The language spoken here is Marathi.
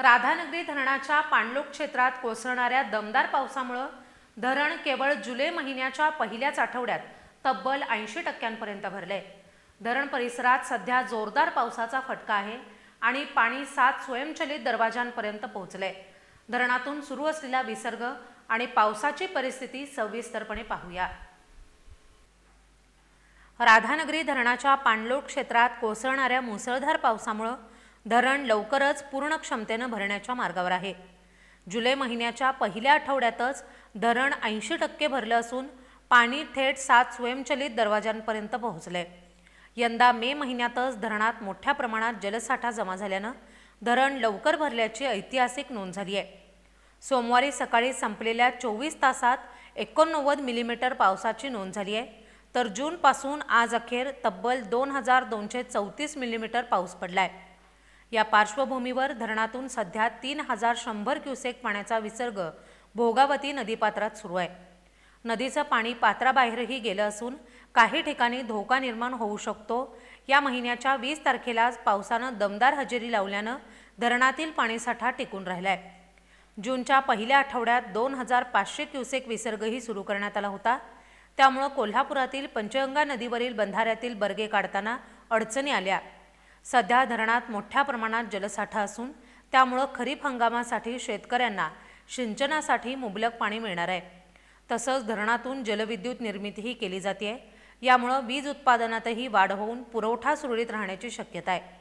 राधानगरी धरणाच्या पाणलोट क्षेत्रात कोसळणाऱ्या दमदार पावसामुळे धरण केवळ जुलै महिन्याच्या पहिल्याच आठवड्यात तब्बल 80% भरले। धरण परिसरात सध्या जोरदार पावसाचा फटका आहे आणि पाणी 7 स्वयंचलित दरवाजांपर्यंत पोहोचले। धरणातून सुरू असलेला विसर्ग आणि पावसाची परिस्थिती सविस्तरपणे पाहूया। राधानगरी धरणाच्या पाणलोट क्षेत्रात कोसळणाऱ्या मुसळधार पावसामुळे धरण लवकरच पूर्ण क्षमतेने भरण्याच्या मार्गावर आहे। जुलै महिन्याच्या पहिल्या आठवड्यातच धरण 80% भरले असून पाणी थेट 7 स्वयंचलित दरवाजांपर्यंत पोहोचले। यंदा मे महिन्यातच धरणात मोठ्या प्रमाणात जलसाठा जमा झाल्याने धरण लवकर भरल्याची ऐतिहासिक नोंद झाली आहे। सोमवारी सकाळी संपलेल्या 24 तासात 89 मिलीमीटर पावसाची नोंद झाली आहे, तर जून पासून आज अखेर तब्बल 2234 मिलीमीटर पाऊस पडलाय। या पार्श्वभूमीवर धरणातून सध्या 3100 क्युसेक पाण्याचा विसर्ग भोगावती नदीपात्रात सुरू आहे। नदीचं पाणी पात्राबाहेरही गेलं असून काही ठिकाणी धोका निर्माण होऊ शकतो। या महिन्याच्या 20 तारखेला पावसानं दमदार हजेरी लावल्यानं धरणातील पाणीसाठा टिकून राहिलाय। जूनच्या पहिल्या आठवड्यात 2500 क्युसेक विसर्गही सुरू करण्यात आला होता। त्यामुळे कोल्हापुरातील पंचगंगा नदीवरील बंधाऱ्यातील बर्गे काढताना अडचणी आल्या। सध्या धरणात मोठ्या प्रमाणात जलसाठा असून त्यामुळे खरीप हंगामासाठी शेतकऱ्यांना सिंचनासाठी मुबलक पाणी मिळणार आहे। तसंच धरणातून जलविद्युत निर्मितीही केली जाते। यामुळे वीज उत्पादनातही वाढ होऊन पुरवठा सुरळीत राहण्याची शक्यता आहे।